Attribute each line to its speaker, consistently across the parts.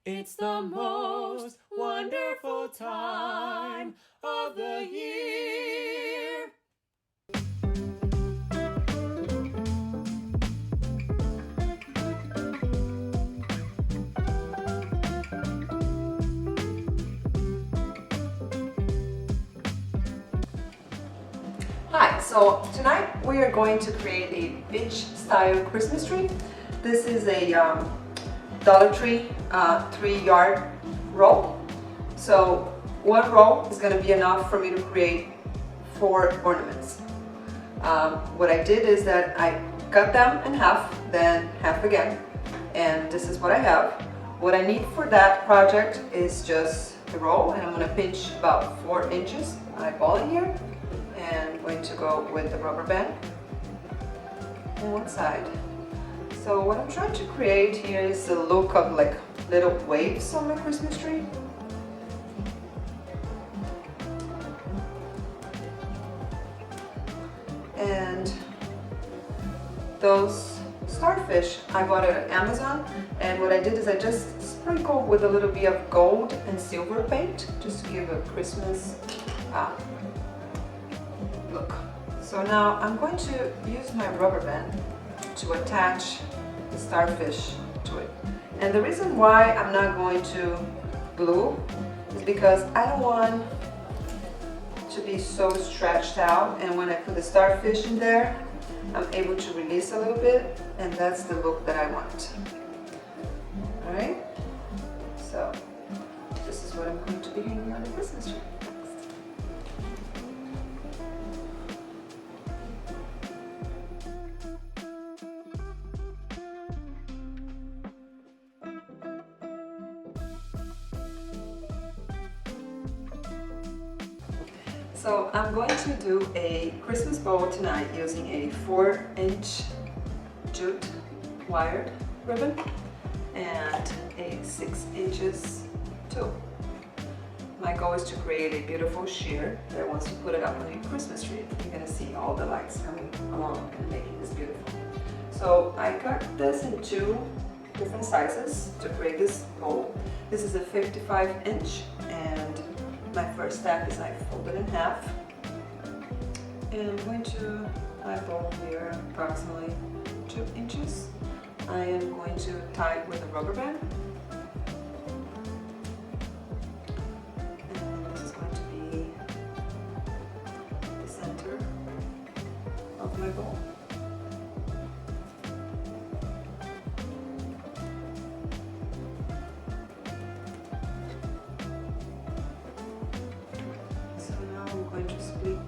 Speaker 1: It's the most wonderful time of the year.
Speaker 2: Hi, so tonight we are going to create a beach style Christmas tree. This is a Dollar Tree 3-yard roll. So one roll is going to be enough for me to create 4 ornaments. What I did is that I cut them in half, then half again, and this is what I have. What I need for that project is just the roll, and I'm going to pinch about 4 inches eyeball in here. And I'm going to go with the rubber band on one side. So what I'm trying to create here is a look of like little waves on my Christmas tree. And those starfish I bought at Amazon, and what I did is I just sprinkled with a little bit of gold and silver paint just to give a Christmas look. So now I'm going to use my rubber band to attach the starfish to it. And the reason why I'm not going to glue is because I don't want to be so stretched out, and when I put the starfish in there, I'm able to release a little bit, and that's the look that I want. Alright? So this is what I'm going to be hanging on the Christmas tree. So I'm going to do a Christmas bow tonight using a 4-inch jute wired ribbon and a 6 inches tool. My goal is to create a beautiful sheer that once you put it up on your Christmas tree, you're going to see all the lights coming along and making this beautiful. So I cut this in 2 different sizes to create this bow. This is a 55-inch, and my first step is I fold it in half, and I'm going to eyeball here approximately 2 inches. I am going to tie it with a rubber band, and this is going to be the center of my bowl. I'm going to split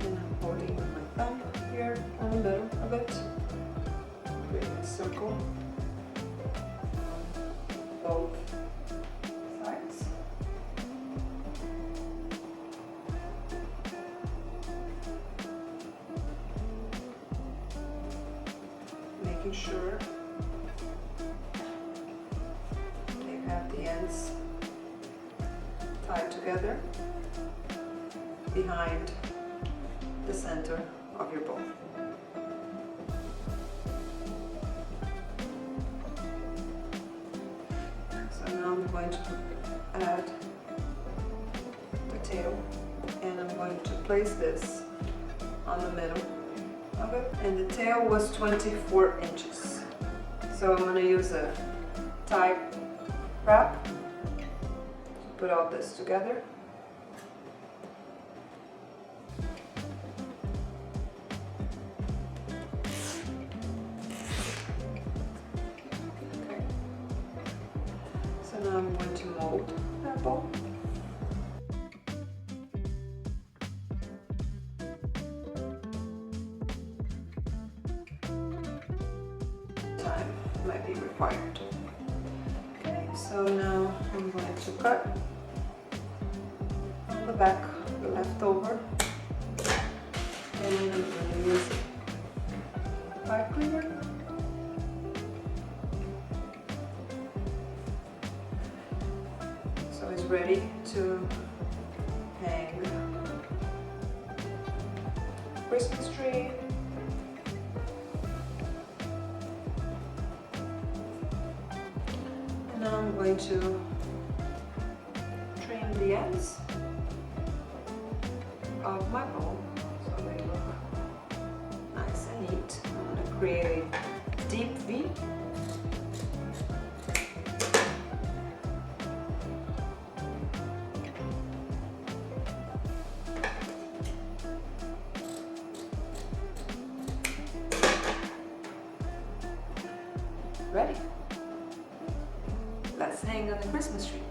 Speaker 2: and I'm holding with my thumb here on the middle of it, creating a circle on both sides. Making sure have the ends tied together behind the center of your bowl. So now I'm going to add the tail, and I'm going to place this on the middle of it, and the tail was 24 inches. So I'm going to use a tie wrap to put all this together. Okay. So now I'm going to mold that bowl. Time might be required. So now I'm going to cut on the back, the leftover, and I'm going to use pipe cleaner. So it's ready to hang Christmas tree going to trim the ends of my bow so they look nice and neat. I'm going to create a deep V. Ready. Let's hang on the Christmas tree.